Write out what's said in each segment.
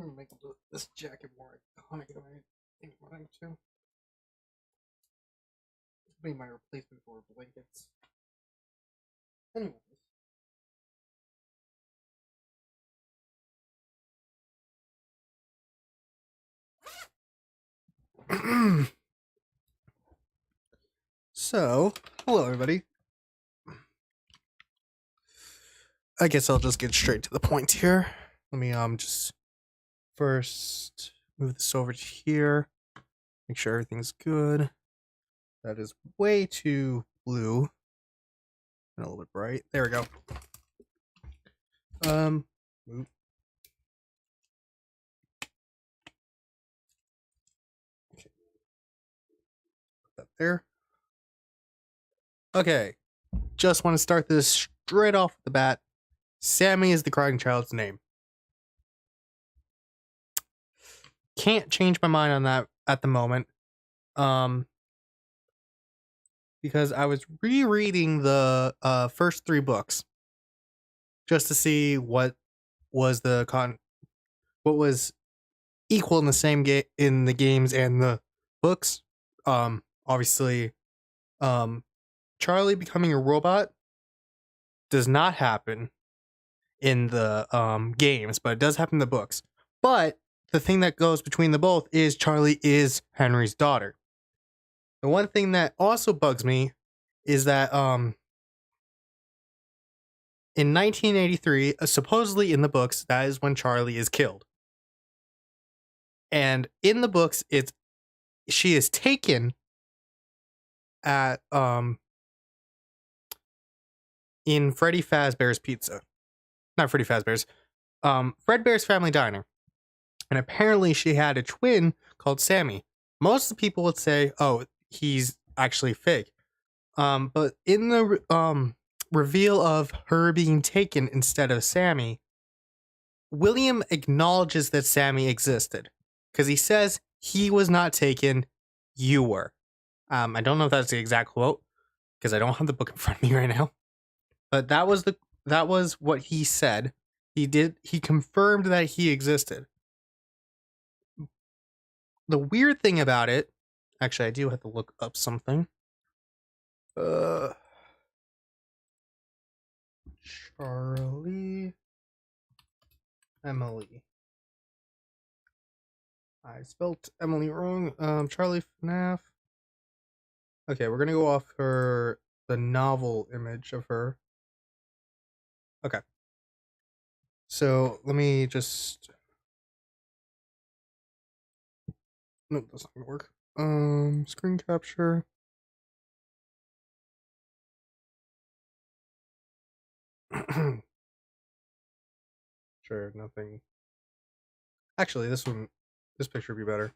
I'm gonna make this jacket more iconic than I think I'm going to. This will be my replacement for blankets. Anyways. So, hello everybody. I guess I'll just get straight to the point here. Let me just first move this over to here. Make sure everything's good. That is way too blue. And a little bit bright. There we go. Move. Okay. Put that there. Okay. Just want to start this straight off the bat. Sammy is the crying child's name. Can't change my mind on that at the moment. Because I was rereading the first 3 books just to see what was what was equal in the same game in the games and the books. Obviously, Charlie becoming a robot does not happen in the games, but it does happen in the books. But the thing that goes between the both is Charlie is Henry's daughter. The one thing that also bugs me is that in 1983, supposedly in the books, that is when Charlie is killed. And in the books, she is taken at in Freddy Fazbear's Pizza. Not Freddy Fazbear's. Fredbear's Family Diner. And apparently she had a twin called Sammy. Most of the people would say, oh, he's actually fake. But in the reveal of her being taken instead of Sammy, William acknowledges that Sammy existed. Because he says he was not taken, you were. I don't know if that's the exact quote, because I don't have the book in front of me right now. But that was what he said. He confirmed that he existed. The weird thing about it, actually, I do have to look up something. Charlie, Emily. I spelled Emily wrong. Charlie Fnaf. Okay, we're gonna go off the novel image of her. Okay. So let me just. Nope, that's not gonna work. Screen capture. Sure, nothing. Actually, this picture would be better.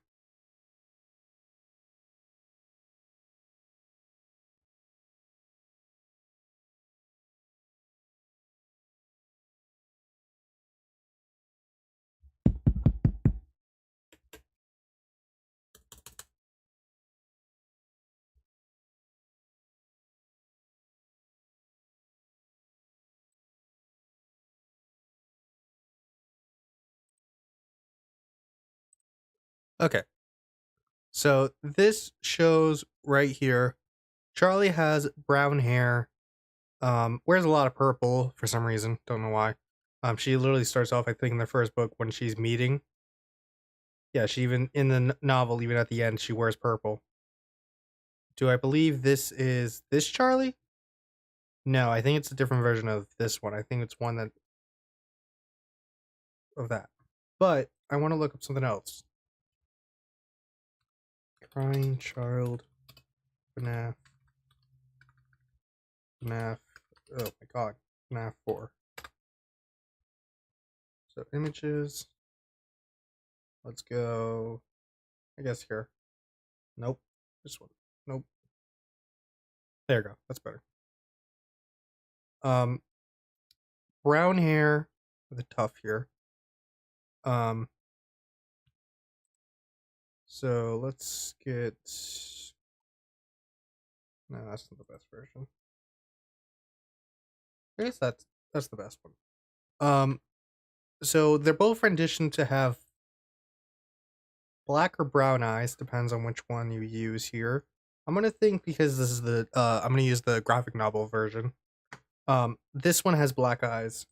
Okay. So this shows right here. Charlie has brown hair. Wears a lot of purple for some reason. Don't know why. She literally starts off, I think, in the first book when she's meeting. Yeah, she even in the novel, even at the end, she wears purple. Do I believe this is this Charlie? No, I think it's a different version of this one. I think it's one of that. But I want to look up something else. Crying child, Fnaf. Oh my god, Fnaf 4. So images. Let's go. I guess here. Nope. This one. Nope. There you go. That's better. Brown hair with a tuft here. So let's get. No, that's not the best version. I guess that's the best one. So they're both renditioned to have black or brown eyes, depends on which one you use here. I'm gonna think because this is I'm gonna use the graphic novel version. This one has black eyes.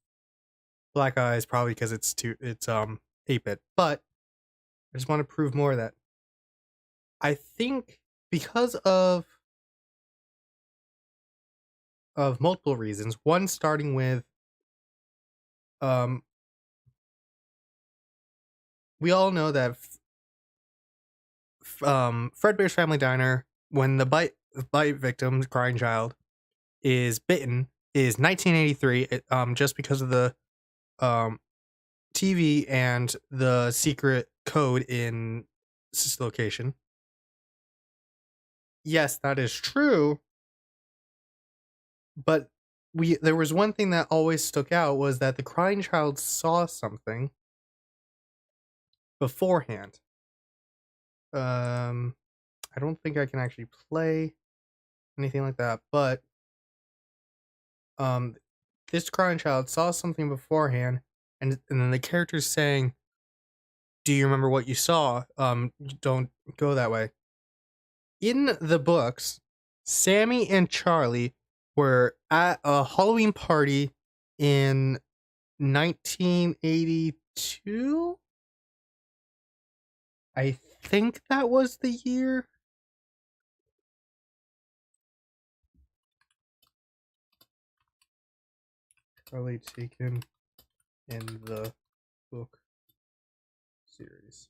Black eyes probably because it's 8-bit. But I just want to prove more of that. I think because of multiple reasons. One starting with um we all know that Fredbear's Family Diner, when the bite victim, crying child, is bitten, is 1983. Just because of the um TV and the secret code in this location. Yes, that is true. But there was one thing that always stuck out was that the crying child saw something beforehand. I don't think I can actually play anything like that, but um this crying child saw something beforehand, and then the character's saying, "Do you remember what you saw? Don't go that way." In the books, Sammy and Charlie were at a Halloween party in 1982. I think that was the year. Charlie taken in the book series.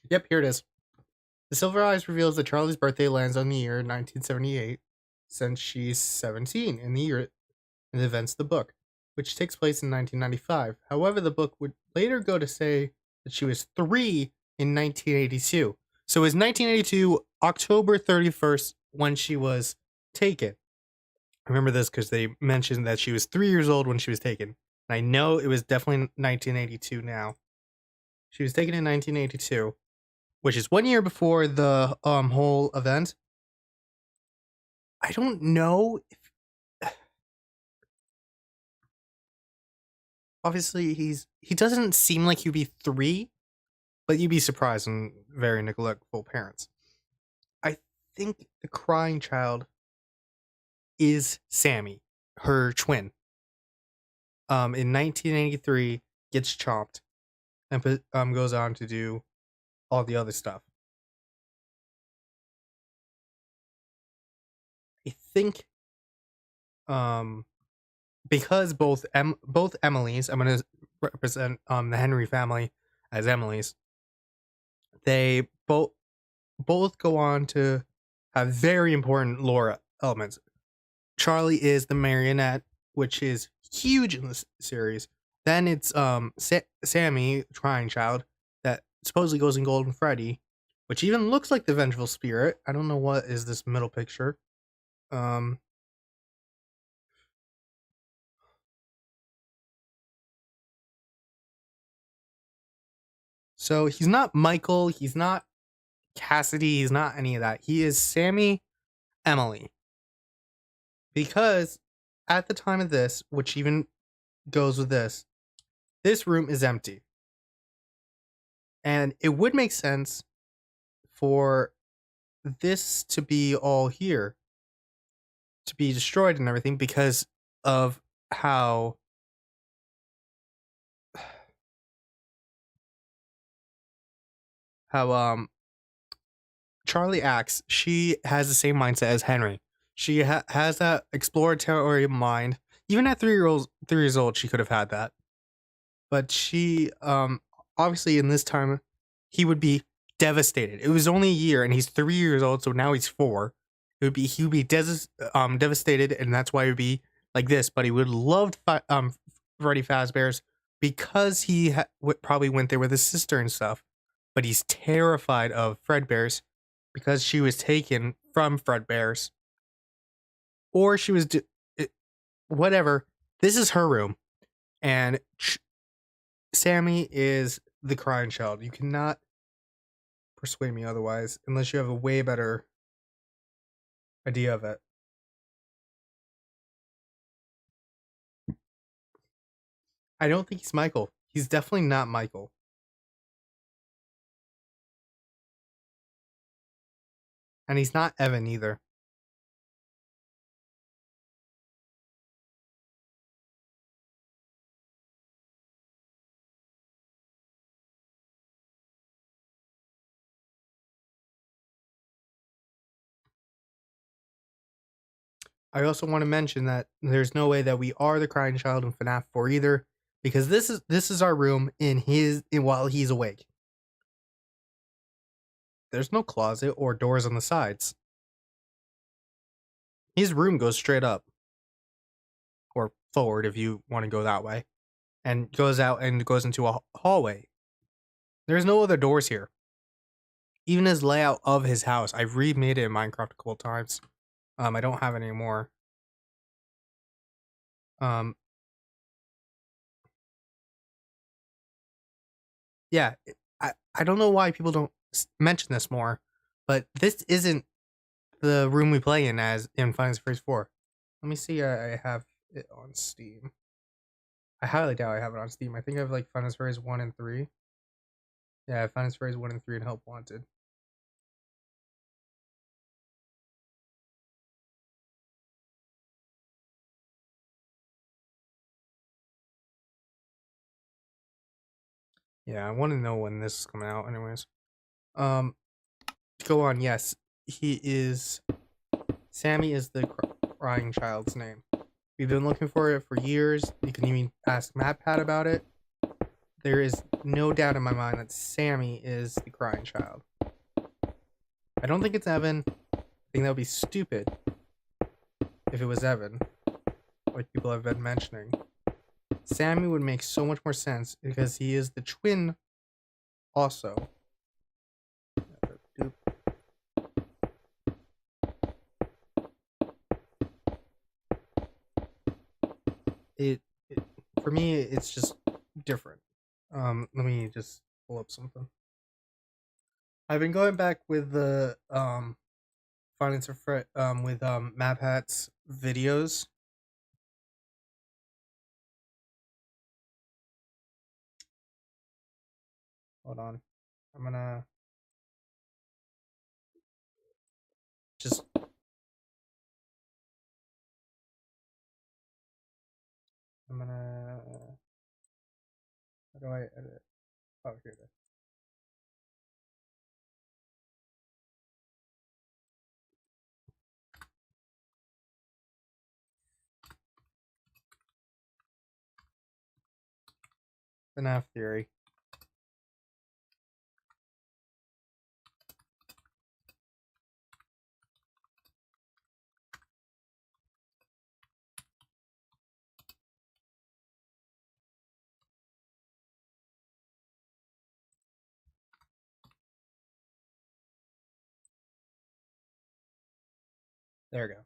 Yep, here it is. The Silver Eyes reveals that Charlie's birthday lands on the year 1978, since she's 17 in the year in the events of the book, which takes place in 1995. However, the book would later go to say that she was 3 in 1982. So it was 1982, October 31st, when she was taken. I remember this because they mentioned that she was 3 years old when she was taken. And I know it was definitely 1982 now. She was taken in 1982, which is 1 year before the whole event. I don't know if obviously he doesn't seem like he'd be 3, but you'd be surprised in very neglectful parents. I think the crying child is Sammy, her twin. In 1983, gets chopped and goes on to do all the other stuff. I think because both Emilys, I'm gonna represent the Henry family as Emilys. They both go on to have very important lore elements. Charlie is the marionette, which is huge in this series. Then it's Sammy, crying child, that supposedly goes in Golden Freddy, which even looks like the vengeful spirit. I don't know what is this middle picture. So he's not Michael, he's not Cassidy, he's not any of that. He is Sammy Emily. Because at the time of this, which even goes with this room is empty. And it would make sense for this to be all here, to be destroyed and everything, because of how Charlie acts. She has the same mindset as Henry. She has that exploratory mind. Even at 3 years old, she could have had that. But she, obviously, in this time, he would be devastated. It was only a year, and he's 3 years old, so now he's 4. He would be devastated, and that's why he would be like this. But he would love Freddy Fazbear's because he probably went there with his sister and stuff. but he's terrified of Fredbear's because she was taken from Fredbear's, or she was whatever. This is her room, and Sammy is the crying child. You cannot persuade me otherwise, unless you have a way better idea of it. I don't think he's Michael. He's definitely not Michael. And he's not Evan either. I also want to mention that there's no way that we are the crying child in FNAF 4 either, because this is our room while he's awake. There's no closet or doors on the sides. His room goes straight up. Or forward if you want to go that way. And goes out and goes into a hallway. There's no other doors here. Even his layout of his house, I've remade it in Minecraft a couple times. I don't have it anymore. Yeah, I don't know why people don't mention this more, but this isn't the room we play in as in Final Fantasy 4. Let me see. I have it on Steam. I highly doubt I have it on Steam. I think I have like Final Fantasy 1 and 3. Yeah, Final Fantasy 1 and 3 and Help Wanted. Yeah, I want to know when this is coming out. Anyways, go on. Yes, he is. Sammy is the crying child's name. We've been looking for it for years. You can even ask MatPat about it. There is no doubt in my mind that Sammy is the crying child. I don't think it's Evan. I think that would be stupid if it was Evan, like people have been mentioning. Sammy would make so much more sense because he is the twin also. It for me, it's just different. Let me just pull up something. I've been going back with the Finance of with MatPat's videos. Hold on. I'm gonna just how do I edit? Oh, here it is. Fnaf theory. There we go.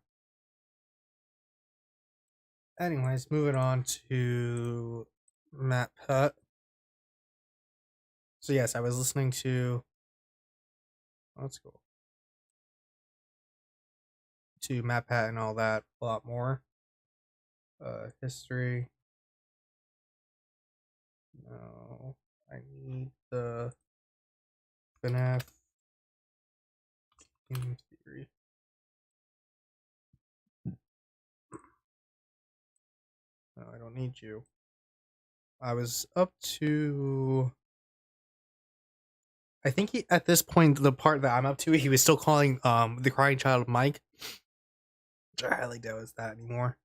Anyways, moving on to MatPat. So yes, I was listening to. Oh, that's cool. To MatPat and all that a lot more. History. No, I need the Fnaf game theory. No, I don't need you. I was up to. I think at this point, the part that I'm up to, he was still calling the crying child Mike. Which I highly doubt is that anymore.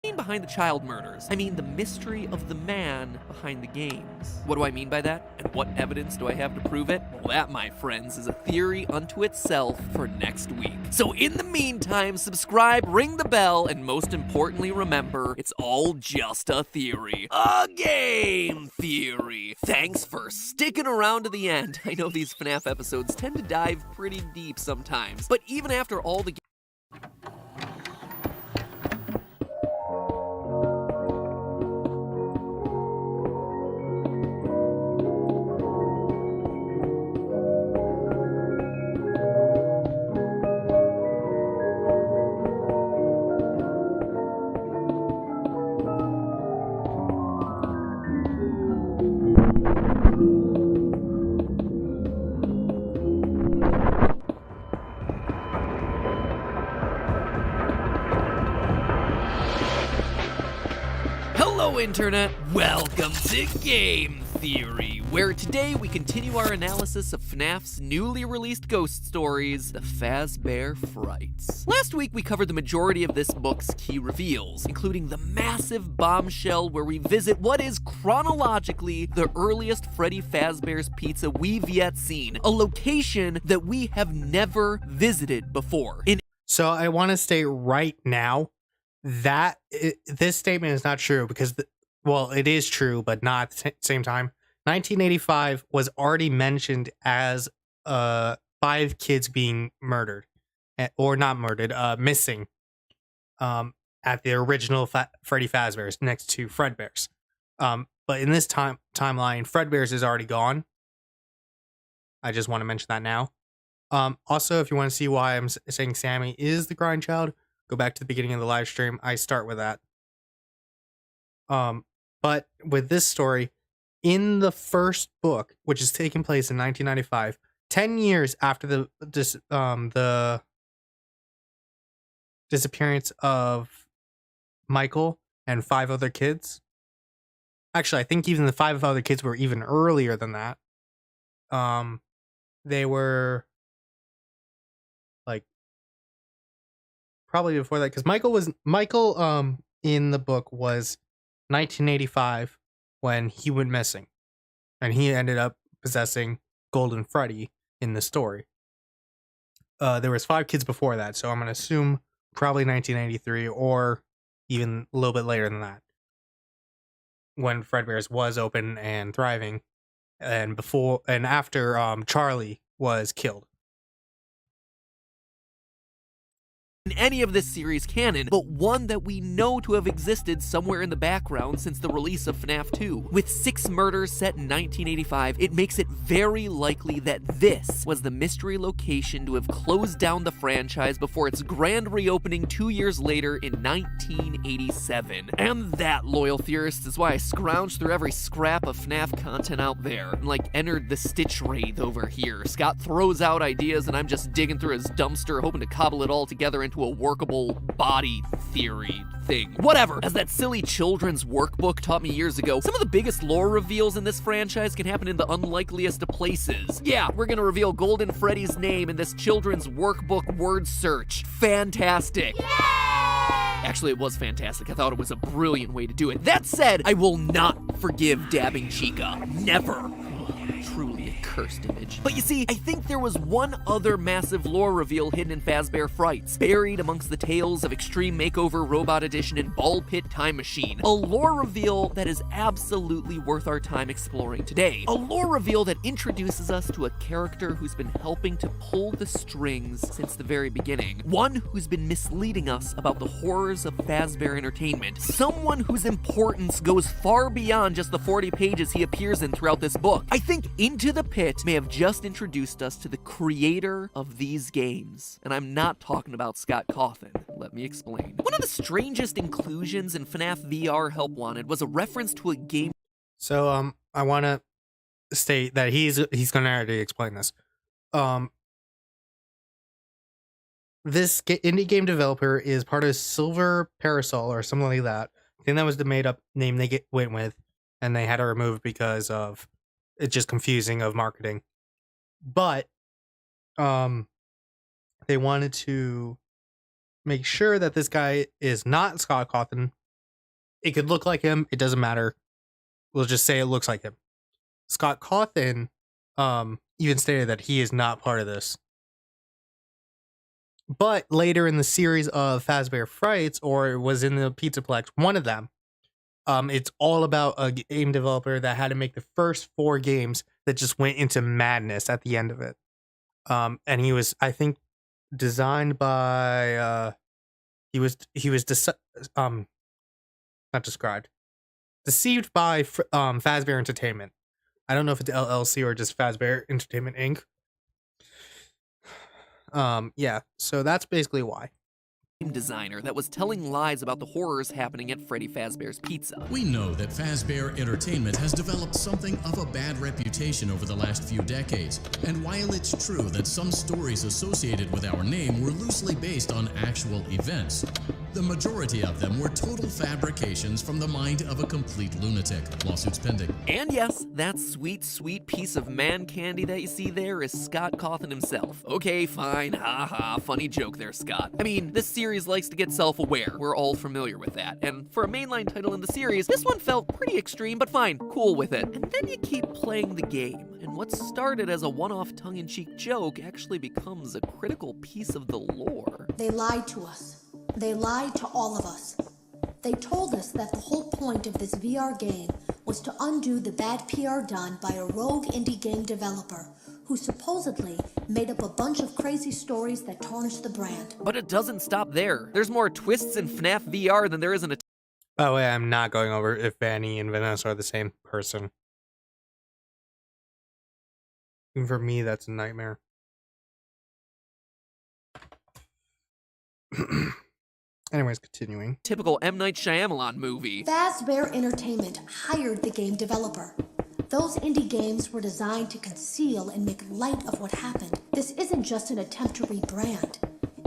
behind the child murders. I mean the mystery of the man behind the games. What do I mean by that? And what evidence do I have to prove it? Well, that, my friends, is a theory unto itself for next week. So in the meantime, subscribe, ring the bell, and most importantly, remember, it's all just a theory. A game theory. Thanks for sticking around to the end. I know these FNAF episodes tend to dive pretty deep sometimes, but even after all the Hello, Internet! Welcome to Game Theory, where today we continue our analysis of FNAF's newly released ghost stories, The Fazbear Frights. Last week we covered the majority of this book's key reveals, including the massive bombshell where we visit what is chronologically the earliest Freddy Fazbear's Pizza we've yet seen, a location that we have never visited before. So I want to state right now that this statement is not true because, well, it is true, but not at the same time. 1985 was already mentioned as 5 kids being murdered, or not murdered, missing, at the original Freddy Fazbear's next to Fredbear's. But in this timeline, Fredbear's is already gone. I just want to mention that now. Also, if you want to see why I'm saying Sammy is the grind child, go back to the beginning of the live stream. I start with that. But with this story, in the first book, which is taking place in 1995, 10 years after the disappearance of Michael and 5 other kids. Actually, I think even the 5 other kids were even earlier than that. They were like probably before that, because Michael in the book was 1985 when he went missing, and he ended up possessing Golden Freddy in the story. There was 5 kids before that, so I'm gonna assume probably 1983 or even a little bit later than that, when Fredbear's was open and thriving, and before and after Charlie was killed. In any of this series canon, but one that we know to have existed somewhere in the background since the release of FNAF 2. With 6 murders set in 1985, it makes it very likely that this was the mystery location to have closed down the franchise before its grand reopening 2 years later in 1987. And that, loyal theorists, is why I scrounged through every scrap of FNAF content out there, and entered the Stitch Wraith over here. Scott throws out ideas and I'm just digging through his dumpster hoping to cobble it all together into a workable body theory thing. Whatever. As that silly children's workbook taught me years ago, some of the biggest lore reveals in this franchise can happen in the unlikeliest of places. Yeah, we're gonna reveal Golden Freddy's name in this children's workbook word search. Fantastic. Yay! Actually, it was fantastic. I thought it was a brilliant way to do it. That said, I will not forgive dabbing Chica. Never. Truly a cursed image. But you see, I think there was one other massive lore reveal hidden in Fazbear Frights, buried amongst the tales of Extreme Makeover, Robot Edition, and Ball Pit Time Machine. A lore reveal that is absolutely worth our time exploring today. A lore reveal that introduces us to a character who's been helping to pull the strings since the very beginning. One who's been misleading us about the horrors of Fazbear Entertainment. Someone whose importance goes far beyond just the 40 pages he appears in throughout this book. I think Into the Pit may have just introduced us to the creator of these games. And I'm not talking about Scott Cawthon. Let me explain. One of the strangest inclusions in FNAF VR Help Wanted was a reference to a game. So I want to state that he's going to already explain this. This indie game developer is part of Silver Parasol or something like that. I think that was the made up name they went with, and they had to remove it because of it's just confusing of marketing. But they wanted to make sure that this guy is not Scott Cawthon, It could look like him. It doesn't matter. We'll just say it looks like him. Scott Cawthon even stated that he is not part of this. But later in the series of Fazbear Frights, or it was in the Pizzaplex, one of them, it's all about a game developer that had to make the first 4 games that just went into madness at the end of it. And he was, I think, designed by not described, deceived by Fazbear Entertainment. I don't know if it's LLC or just Fazbear Entertainment Inc. Yeah, so that's basically why. Designer that was telling lies about the horrors happening at Freddy Fazbear's Pizza. We know that Fazbear Entertainment has developed something of a bad reputation over the last few decades, and while it's true that some stories associated with our name were loosely based on actual events, the majority of them were total fabrications from the mind of a complete lunatic. Lawsuits pending. And yes, that sweet, sweet piece of man candy that you see there is Scott Cawthon himself. Okay, fine, haha, funny joke there, Scott. I mean, this series likes to get self-aware. We're all familiar with that. And for a mainline title in the series, this one felt pretty extreme, but fine, cool with it. And then you keep playing the game, and what started as a one-off tongue-in-cheek joke actually becomes a critical piece of the lore. They lied to us. They lied to all of us. They told us that the whole point of this VR game was to undo the bad PR done by a rogue indie game developer who supposedly made up a bunch of crazy stories that tarnished the brand. But it doesn't stop there. There's more twists in Fnaf VR than there is in a... By the way, I'm not going over if Vanny and Vanessa are the same person. Even for me, that's a nightmare. Anyways, continuing. Typical M. Night Shyamalan movie. Fazbear Entertainment hired the game developer. Those indie games were designed to conceal and make light of what happened. This isn't just an attempt to rebrand.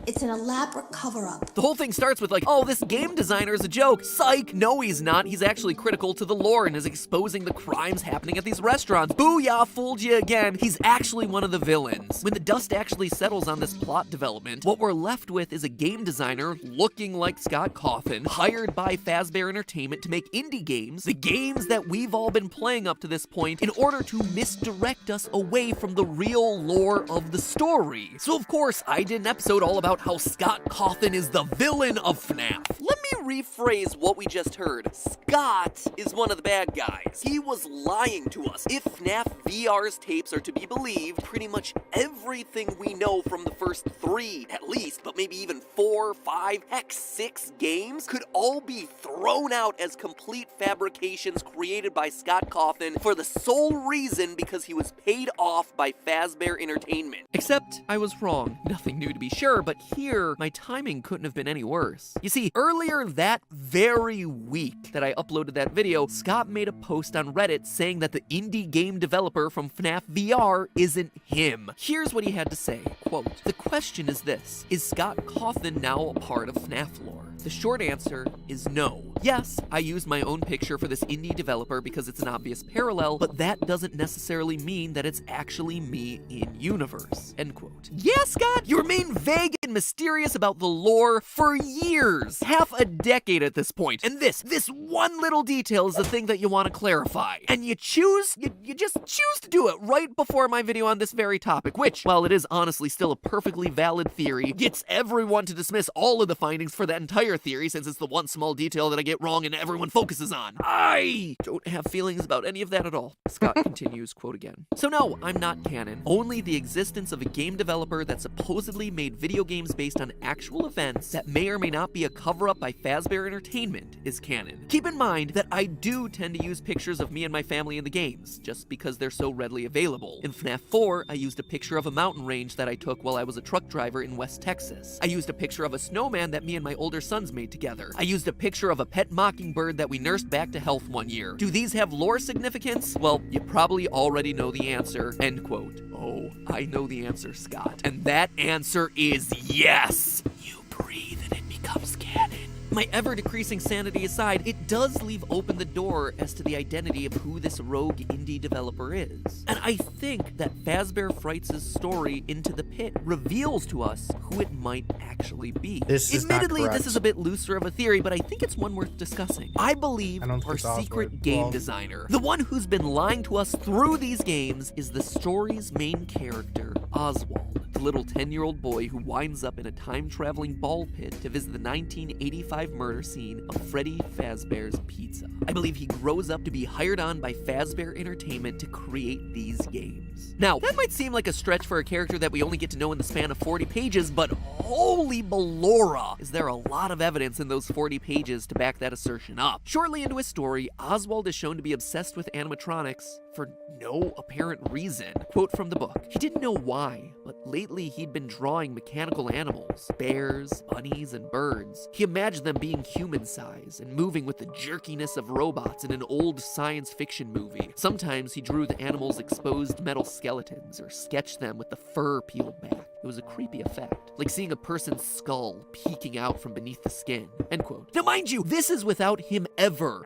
It's an elaborate cover-up. The whole thing starts with like, oh, this game designer is a joke. Psych! No, he's not. He's actually critical to the lore and is exposing the crimes happening at these restaurants. Booyah, fooled you again. He's actually one of the villains. When the dust actually settles on this plot development, what we're left with is a game designer looking like Scott Cawthon, hired by Fazbear Entertainment to make indie games, the games that we've all been playing up to this point, in order to misdirect us away from the real lore of the story. So of course, I did an episode all about how Scott Cawthon is the villain of FNAF. Let me rephrase what we just heard. Scott is one of the bad guys. He was lying to us. If FNAF VR's tapes are to be believed, pretty much everything we know from the first 3, at least, but maybe even 4, 5, heck 6 games, could all be thrown out as complete fabrications created by Scott Cawthon for the sole reason because he was paid off by Fazbear Entertainment. Except I was wrong. Nothing new to be sure, but here, my timing couldn't have been any worse. You see, earlier that very week that I uploaded that video, Scott made a post on Reddit saying that the indie game developer from FNAF VR isn't him. Here's what he had to say, quote, "The question is this, is Scott Cawthon now a part of FNAF lore? The short answer is no. Yes, I used my own picture for this indie developer because it's an obvious parallel, but that doesn't necessarily mean that it's actually me in universe." End quote. Yeah, Scott, you remain vague and mysterious about the lore for years, half a decade at this point, and this one little detail is the thing that you want to clarify. And you just choose to do it right before my video on this very topic, which, while it is honestly still a perfectly valid theory, gets everyone to dismiss all of the findings for that entire theory since it's the one small detail that I get wrong and everyone focuses on. I don't have feelings about any of that at all. Scott continues, quote again. "So no, I'm not canon. Only the existence of a game developer that supposedly made video games based on actual events that may or may not be a cover-up by Fazbear Entertainment is canon. Keep in mind that I do tend to use pictures of me and my family in the games, just because they're so readily available. In FNAF 4, I used a picture of a mountain range that I took while I was a truck driver in West Texas. I used a picture of a snowman that me and my older sons made together. I used a picture of a pet mockingbird that we nursed back to health one year. Do these have lore significance? Well, you probably already know the answer." End quote. Oh, I know the answer, Scott. And that answer is yes. You breathe and it becomes canon. My ever-decreasing sanity aside, it does leave open the door as to the identity of who this rogue indie developer is. And I think that Fazbear Frights' story Into the Pit reveals to us who it might actually be. This is not Admittedly, correct. this is a bit looser of a theory, but I think it's one worth discussing. I believe I don't think our it's Oswald. secret game Well- designer, the one who's been lying to us through these games, is the story's main character, Oswald, the little 10-year-old boy who winds up in a time-traveling ball pit to visit the 1985 murder scene of Freddy Fazbear's Pizza. I believe he grows up to be hired on by Fazbear Entertainment to create these games. Now, that might seem like a stretch for a character that we only get to know in the span of 40 pages, but holy Ballora, is there a lot of evidence in those 40 pages to back that assertion up. Shortly into his story, Oswald is shown to be obsessed with animatronics for no apparent reason. Quote from the book: "He didn't know why, but lately he'd been drawing mechanical animals, bears, bunnies, and birds. He imagined them being human-sized and moving with the jerkiness of robots in an old science fiction movie. Sometimes he drew the animals' exposed metal skeletons or sketched them with the fur peeled back. It was a creepy effect, like seeing a person's skull peeking out from beneath the skin." End quote. Now mind you, this is without him ever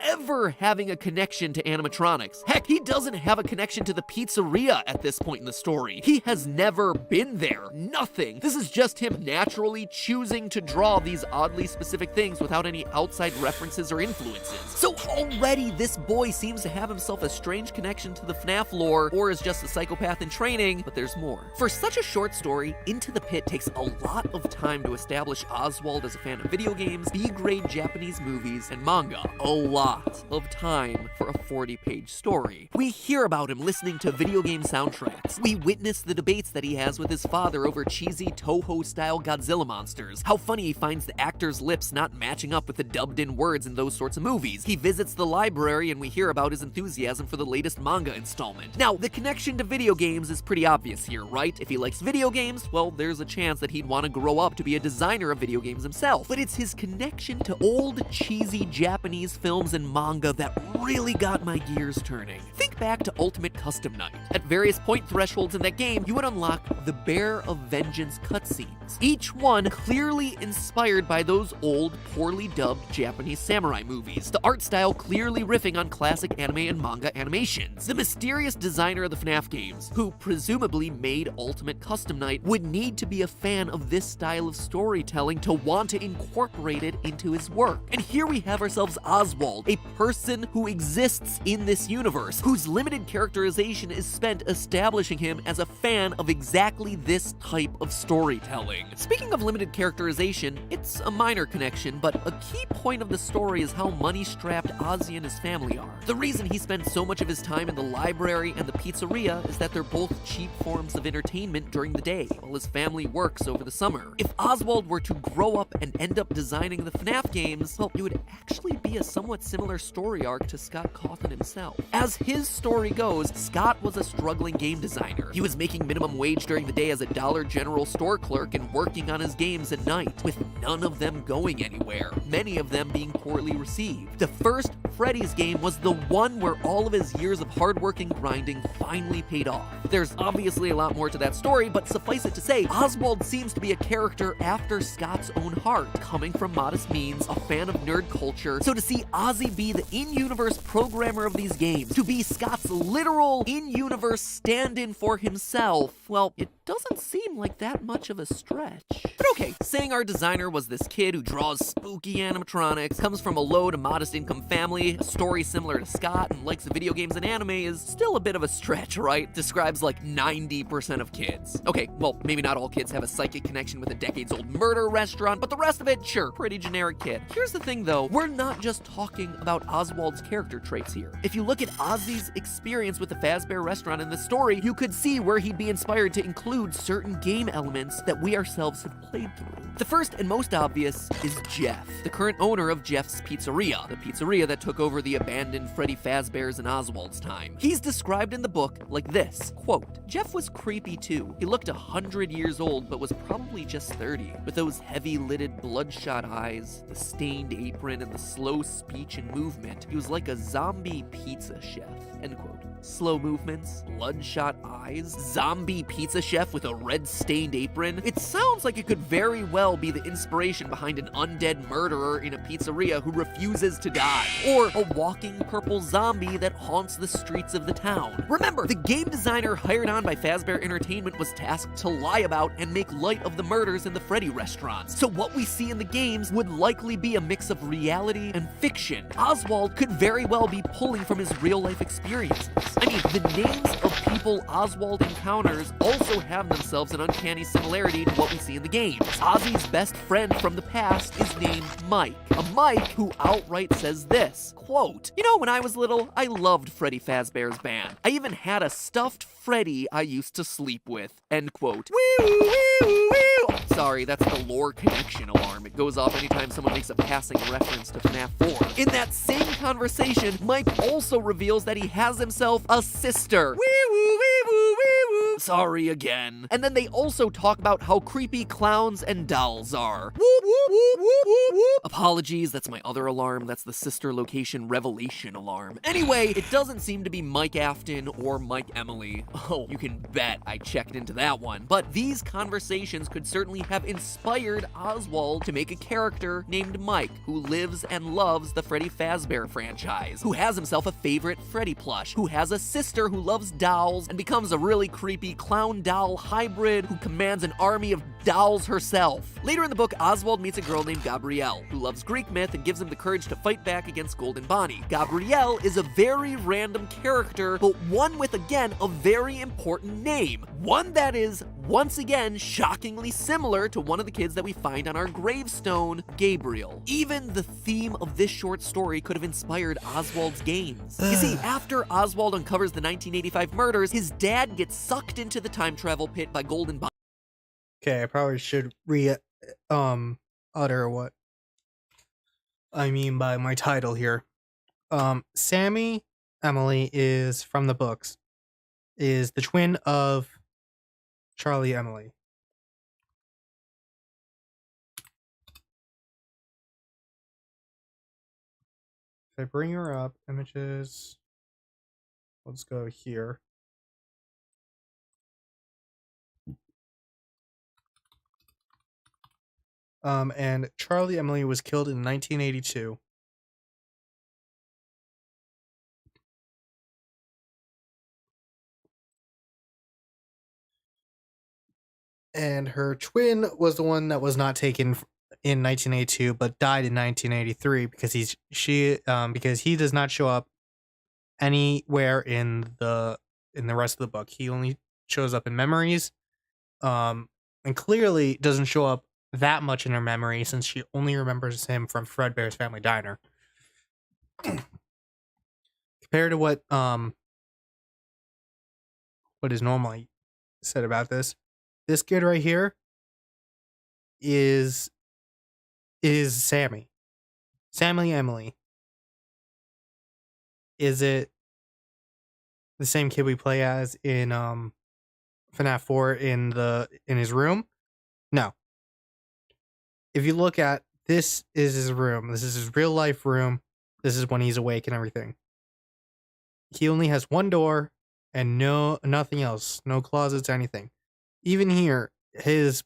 having a connection to animatronics. Heck, he doesn't have a connection to the pizzeria at this point in the story. He has never been there. Nothing. This is just him naturally choosing to draw these oddly specific things without any outside references or influences. So already this boy seems to have himself a strange connection to the Fnaf lore, or is just a psychopath in training, but there's more. For such a short story, Into the Pit takes a lot of time to establish Oswald as a fan of video games, B-grade Japanese movies, and manga. A lot of time for a 40-page story. We hear about him listening to video game soundtracks. We witness the debates that he has with his father over cheesy Toho-style Godzilla monsters, how funny he finds the actors' lips not matching up with the dubbed-in words in those sorts of movies. He visits the library and we hear about his enthusiasm for the latest manga installment. Now, the connection to video games is pretty obvious here, right? If he likes video games, well, there's a chance that he'd want to grow up to be a designer of video games himself. But it's his connection to old, cheesy Japanese films and manga that really got my gears turning. Think back to Ultimate Custom Night. At various point thresholds in that game, you would unlock the Bear of Vengeance cutscenes, each one clearly inspired by those old, poorly dubbed Japanese samurai movies, the art style clearly riffing on classic anime and manga animations. The mysterious designer of the FNAF games, who presumably made Ultimate Custom Night, would need to be a fan of this style of storytelling to want to incorporate it into his work. And here we have ourselves Oswald, a person who exists in this universe, whose limited characterization is spent establishing him as a fan of exactly this type of storytelling. Speaking of limited characterization, it's a minor connection, but a key point of the story is how money-strapped Ozzy and his family are. The reason he spends so much of his time in the library and the pizzeria is that they're both cheap forms of entertainment during the day, while his family works over the summer. If Oswald were to grow up and end up designing the FNAF games, well, it would actually be a somewhat similar story arc to Scott Cawthon himself. As his story goes, Scott was a struggling game designer. He was making minimum wage during the day as a Dollar General store clerk and working on his games at night, with none of them going anywhere, many of them being poorly received. The first Freddy's game was the one where all of his years of hard work and grinding finally paid off. There's obviously a lot more to that story, but suffice it to say, Oswald seems to be a character after Scott's own heart, coming from modest means, a fan of nerd culture. So to see Ozzy be the in-universe programmer of these games, to be Scott's literal in-universe stand-in for himself, well, it doesn't seem like that much of a stretch. But okay, saying our designer was this kid who draws spooky animatronics, comes from a low to modest income family, a story similar to Scott, and likes video games and anime is still a bit of a stretch, right? Describes like 90% of kids. Okay, well, maybe not all kids have a psychic connection with a decades-old murder restaurant, but the rest of it, sure, pretty generic kid. Here's the thing though, we're not just talking about Oswald's character traits here. If you look at Ozzy's experience with the Fazbear restaurant in this story, you could see where he'd be inspired to include certain game elements that we ourselves have played through. The first and most obvious is Jeff, the current owner of Jeff's Pizzeria, the pizzeria that took over the abandoned Freddy Fazbear's and Oswald's time. He's described in the book like this, quote, "Jeff was creepy too. He looked 100 years old but was probably just 30, with those heavy-lidded bloodshot eyes, the stained apron, and the slow speech and movement. He was like a zombie pizza chef." End quote. Slow movements, bloodshot eyes, zombie pizza chef chef with a red-stained apron, it sounds like it could very well be the inspiration behind an undead murderer in a pizzeria who refuses to die, or a walking purple zombie that haunts the streets of the town. Remember, the game designer hired on by Fazbear Entertainment was tasked to lie about and make light of the murders in the Freddy restaurants, so what we see in the games would likely be a mix of reality and fiction. Oswald could very well be pulling from his real-life experiences. I mean, the names of people Oswald encounters also have themselves an uncanny similarity to what we see in the games. Ozzy's best friend from the past is named Mike, a Mike who outright says this, quote, "You know, when I was little, I loved Freddy Fazbear's Band. I even had a stuffed Freddy I used to sleep with," end quote. Sorry, that's the lore connection alarm. It goes off anytime someone makes a passing reference to Fnaf 4. In that same conversation, Mike also reveals that he has himself a sister. Sorry again. And then they also talk about how creepy clowns and dolls are. Apologies, that's my other alarm. That's the sister location revelation alarm. Anyway, it doesn't seem to be Mike Afton or Mike Emily. Oh, you can bet I checked into that one. But these conversations could certainly have inspired Oswald to make a character named Mike, who lives and loves the Freddy Fazbear franchise, who has himself a favorite Freddy plush, who has a sister who loves dolls and becomes a really creepy clown doll hybrid who commands an army of dolls herself. Later in the book, Oswald meets a girl named Gabrielle, who loves Greek myth and gives him the courage to fight back against Golden Bonnie. Gabrielle is a very random character, but one with, again, a very important name. One that is, once again, shockingly similar to one of the kids that we find on our gravestone, Gabriel. Even the theme of this short story could have inspired Oswald's games. You see, after Oswald uncovers the 1985 murders, his dad gets sucked into the time travel pit by Golden Bonnie. Okay, I probably should utter what I mean by my title here. Sammy, Emily, is from the books, is the twin of Charlie Emily. If I bring her up, images, let's go here. And Charlie Emily was killed in 1982. And her twin was the one that was not taken in 1982, but died in 1983 because because he does not show up anywhere in the rest of the book. He only shows up in memories, and clearly doesn't show up that much in her memory since she only remembers him from Fredbear's Family Diner. Compared to what is normally said about this kid right here is Sammy. Sammy Emily. Is it the same kid we play as in FNAF 4 in his room? No. If you look at this is his room. This is his real life room. This is when he's awake and everything. He only has one door and nothing else. No closets, anything. Even here, his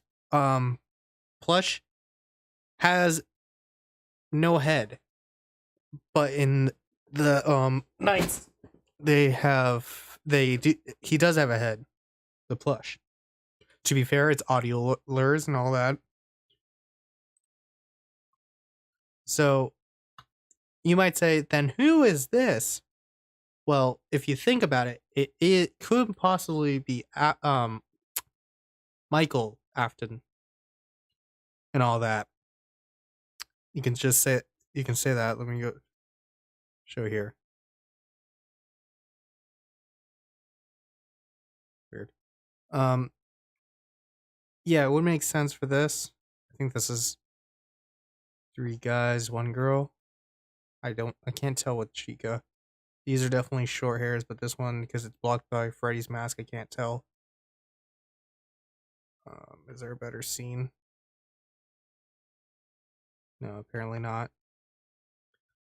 plush has no head. But in the nights he does have a head. The plush. To be fair, it's audio lures and all that. So you might say, then who is this? Well, if you think about it, it could possibly be Michael Afton and all that. You can say that. Let me go show here. Weird. Yeah, it would make sense for this. I think this is 3 guys, 1 girl. I can't tell with Chica. These are definitely short hairs, but this one, because it's blocked by Freddy's mask, I can't tell. Is there a better scene? No, apparently not.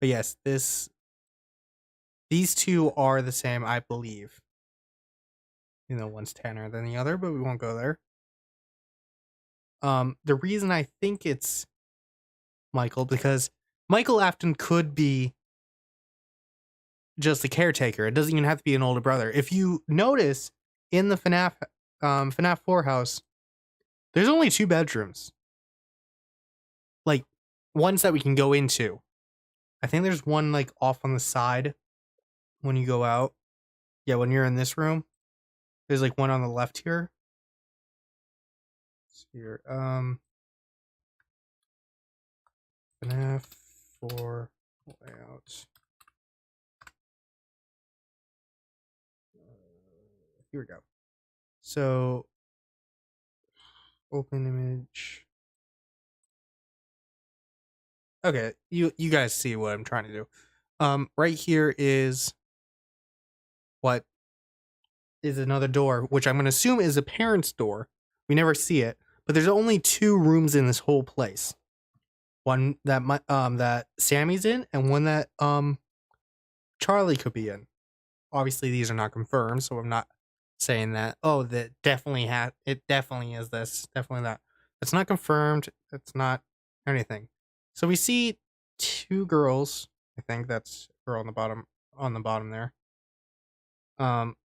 But yes, these 2 are the same, I believe. You know, one's tanner than the other, but we won't go there. The reason I think it's Michael, because Michael Afton could be just a caretaker. It doesn't even have to be an older brother. If you notice in the FNAF 4 house, there's only 2 bedrooms. Like, ones that we can go into. I think there's one like off on the side when you go out. Yeah, when you're in this room, there's like one on the left here. Let's see here. FNAF 4 layout. Here we go. So, open image. Okay, you guys see what I'm trying to do. Right here is what is another door, which I'm going to assume is a parent's door. We never see it, but there's only 2 rooms in this whole place. One that that Sammy's in, and one that Charlie could be in. Obviously, these are not confirmed, so I'm not saying that. Oh, that definitely it definitely is this, definitely that. It's not confirmed. It's not anything. So we see 2 girls. I think that's girl on the bottom there. But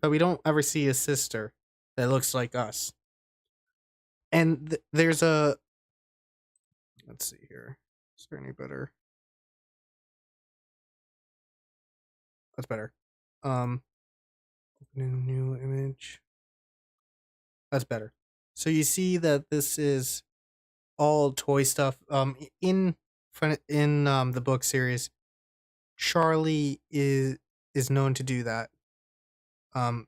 we don't ever see a sister that looks like us. And there's a, let's see here. Is there any better? That's better. Open a new image. That's better. So you see that this is all toy stuff. In the book series, Charlie is known to do that. I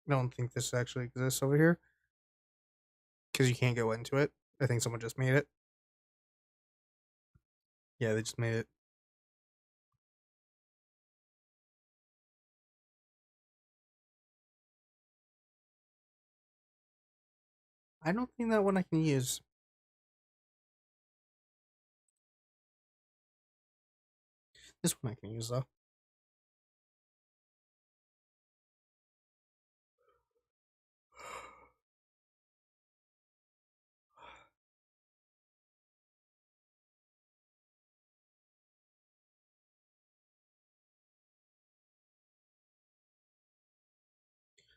don't think this actually exists over here because you can't go into it. I think someone just made it. Yeah, they just made it. I don't think that one I can use. This one I can use though.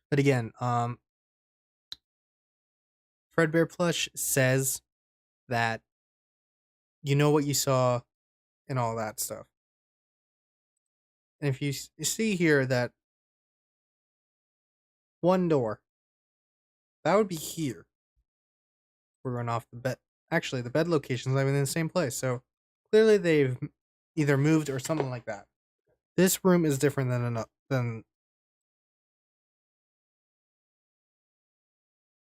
But again, Fredbear Plush says that you know what you saw and all that stuff. And if you see here that one door, that would be here. We're going off the bed. Actually, the bed location's not even in the same place. So clearly they've either moved or something like that. This room is different than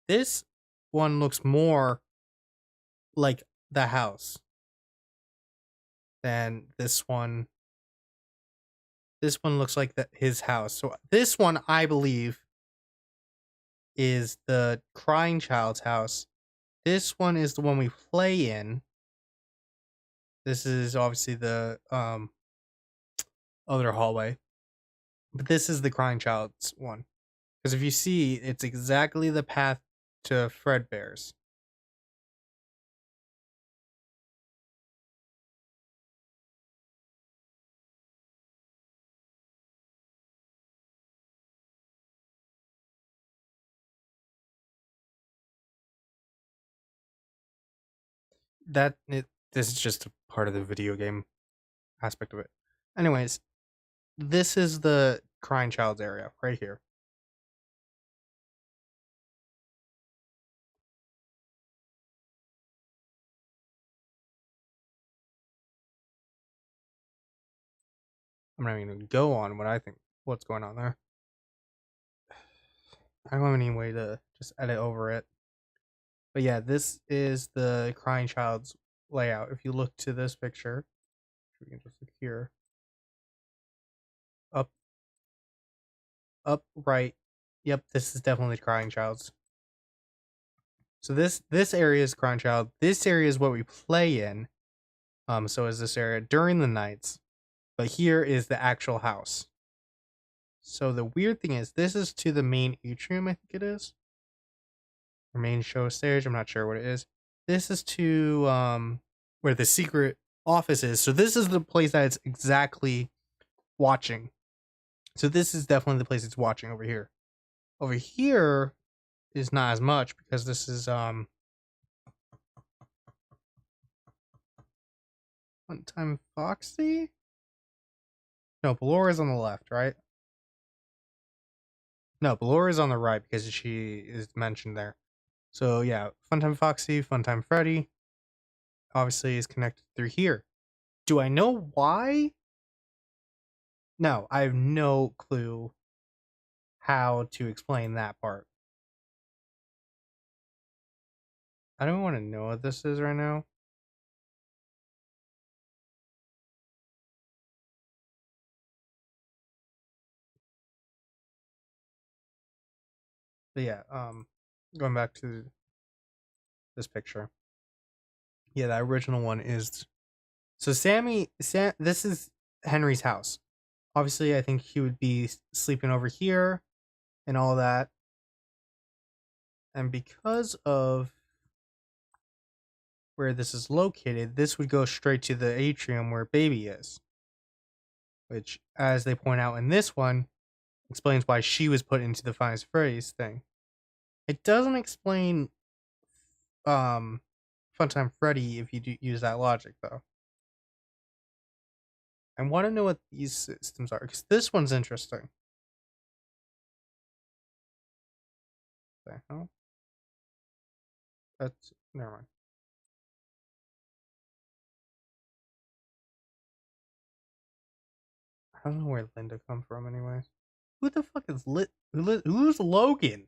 this one. Looks more like the house than this one. This one looks like his house. So this one, I believe, is the crying child's house. This one is the one we play in. This is obviously the other hallway. But this is the crying child's one. Because if you see, it's exactly the path to Fredbear's. This is just a part of the video game aspect of it. Anyways, this is the crying child's area right here. I'm not even going to go on what's going on there. I don't have any way to just edit over it. But yeah, this is the crying child's layout. If you look to this picture, we can just look here. Up, right. Yep, this is definitely the crying child's. So this area is crying child. This area is what we play in. So is this area during the nights. But here is the actual house. So the weird thing is, this is to the main atrium, I think it is. Or main show stage, I'm not sure what it is. This is to where the secret office is. So this is the place that it's exactly watching. So this is definitely the place it's watching over here. Over here is not as much because this is Funtime Foxy? No, Balora's on the left, right? No, Balora's on the right because she is mentioned there. So yeah, Funtime Foxy, Funtime Freddy obviously is connected through here. Do I know why? No, I have no clue how to explain that part. I don't want to know what this is right now. But yeah, going back to this picture. Yeah, that original one is so this is Henry's house. Obviously, I think he would be sleeping over here and all that. And because of where this is located, this would go straight to the atrium where Baby is. Which, as they point out in this one, explains why she was put into the Finest Freddy's thing. It doesn't explain Funtime Freddy if you do use that logic, though. I want to know what these systems are, because this one's interesting. The hell? That's never mind. I don't know where Linda come from, anyways. Who the fuck is who's Logan?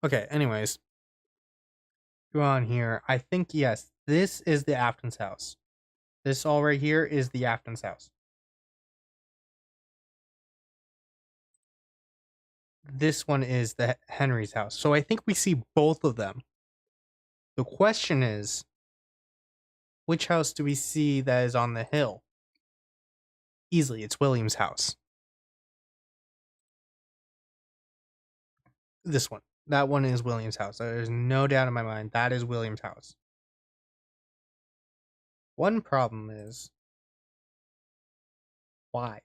Okay, anyways. Go on here. I think, yes, this is the Afton's house. This all right here is the Afton's house. This one is the Henry's house. So I think we see both of them. The question is, which house do we see that is on the hill? Easily, it's William's house. This one. That one is William's house. There's no doubt in my mind that is William's house. One problem is, why?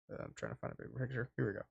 I'm trying to find a bigger picture. Here we go.